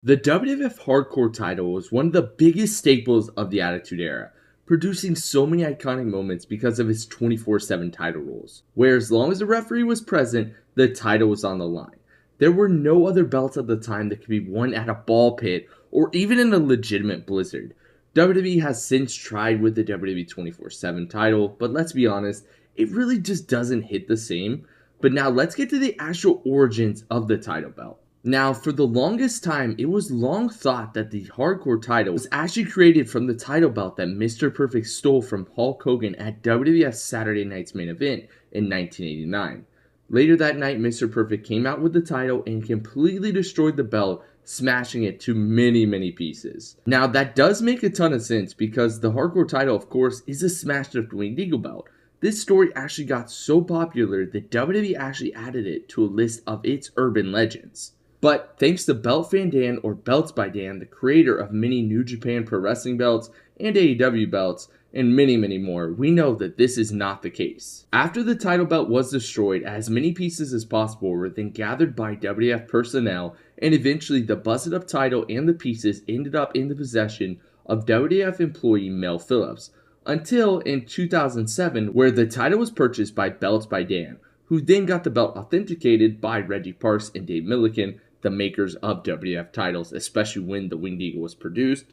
The WWF Hardcore title was one of the biggest staples of the Attitude Era, producing so many iconic moments because of its 24/7 title rules, where as long as the referee was present, the title was on the line. There were no other belts at the time that could be won at a ball pit or even in a legitimate blizzard. WWE has since tried with the WWE 24/7 title, but let's be honest, it really just doesn't hit the same. But now let's get to the actual origins of the title belt. Now, for the longest time, it was long thought that the Hardcore title was actually created from the title belt that Mr. Perfect stole from Hulk Hogan at WWF's Saturday Night's Main Event in 1989. Later that night, Mr. Perfect came out with the title and completely destroyed the belt, smashing it to many pieces. Now, that does make a ton of sense because the Hardcore title, of course, is a smashed up Winged Eagle belt. This story actually got so popular that WWE actually added it to a list of its urban legends. But thanks to Belt Van Dan or Belts by Dan, the creator of many New Japan Pro Wrestling belts and AEW belts, and many more, we know that this is not the case. After the title belt was destroyed, as many pieces as possible were then gathered by WWF personnel, and eventually the busted up title and the pieces ended up in the possession of WWF employee Mel Phillips, until in 2007 where the title was purchased by Belts by Dan, who then got the belt authenticated by Reggie Parks and Dave Millican, the makers of WWF titles, especially when the Winged Eagle was produced,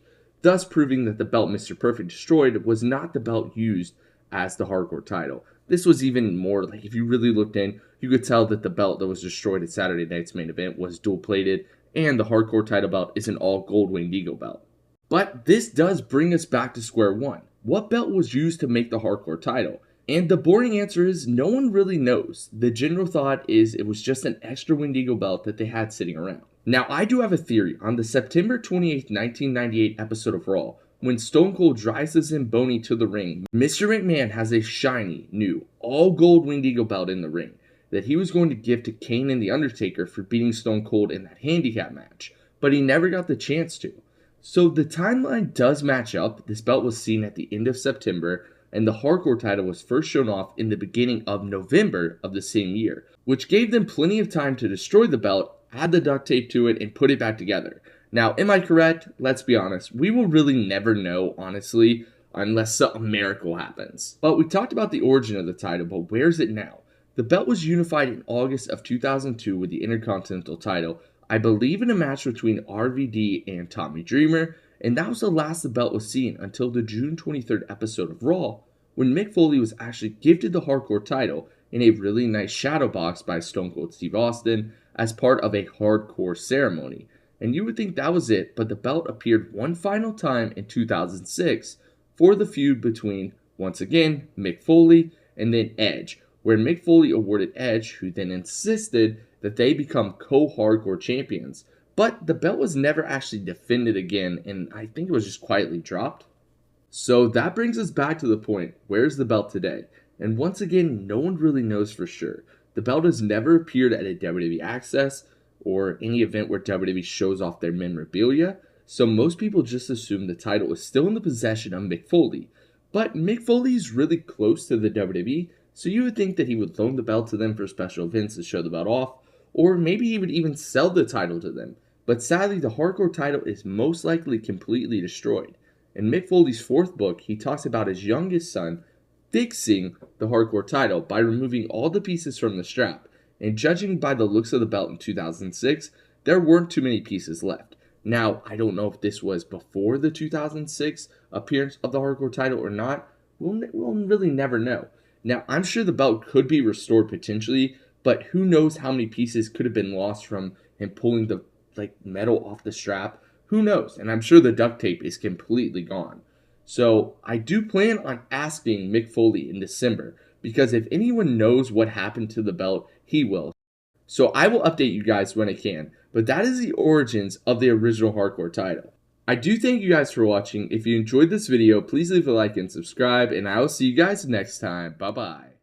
thus proving that the belt Mr. Perfect destroyed was not the belt used as the Hardcore title. This was even more, like if you really looked in, you could tell that the belt that was destroyed at Saturday Night's Main Event was dual plated, and the Hardcore title belt is an all gold Winged Eagle belt. But this does bring us back to square one. What belt was used to make the Hardcore title? And the boring answer is no one really knows. The general thought is it was just an extra Winged Eagle belt that they had sitting around. Now, I do have a theory. On the September 28th, 1998 episode of Raw, when Stone Cold drives the Zamboni to the ring, Mr. McMahon has a shiny, new, all-gold Winged Eagle belt in the ring that he was going to give to Kane and The Undertaker for beating Stone Cold in that handicap match, but he never got the chance to. So the timeline does match up. This belt was seen at the end of September, and the Hardcore title was first shown off in the beginning of November of the same year, which gave them plenty of time to destroy the belt, add the duct tape to it, and put it back together. Now, am I correct? Let's be honest. We will really never know, honestly, unless a miracle happens. But we talked about the origin of the title, but where's it now? The belt was unified in August of 2002 with the Intercontinental title, I believe in a match between RVD and Tommy Dreamer, and that was the last the belt was seen until the June 23rd episode of Raw, when Mick Foley was actually gifted the Hardcore title in a really nice shadow box by Stone Cold Steve Austin as part of a Hardcore ceremony. And you would think that was it, but the belt appeared one final time in 2006 for the feud between, once again, Mick Foley and then Edge, where Mick Foley awarded Edge, who then insisted that they become co-Hardcore champions. But the belt was never actually defended again, and I think it was just quietly dropped. So that brings us back to the point, where's the belt today? And once again, no one really knows for sure. The belt has never appeared at a WWE Access or any event where WWE shows off their memorabilia, so most people just assume the title is still in the possession of Mick Foley. But Mick Foley is really close to the WWE, so you would think that he would loan the belt to them for special events to show the belt off, or maybe he would even sell the title to them. But sadly, the Hardcore title is most likely completely destroyed. In Mick Foley's fourth book, he talks about his youngest son fixing the Hardcore title by removing all the pieces from the strap. And judging by the looks of the belt in 2006, there weren't too many pieces left. Now, I don't know if this was before the 2006 appearance of the Hardcore title or not. We'll really never know. Now, I'm sure the belt could be restored potentially, but who knows how many pieces could have been lost from him pulling the metal off the strap. Who knows? And I'm sure the duct tape is completely gone. So I do plan on asking Mick Foley in December, because if anyone knows what happened to the belt, he will. So I will update you guys when I can. But that is the origins of the original Hardcore title. I do thank you guys for watching. If you enjoyed this video, please leave a like and subscribe, and I will see you guys next time. Bye bye.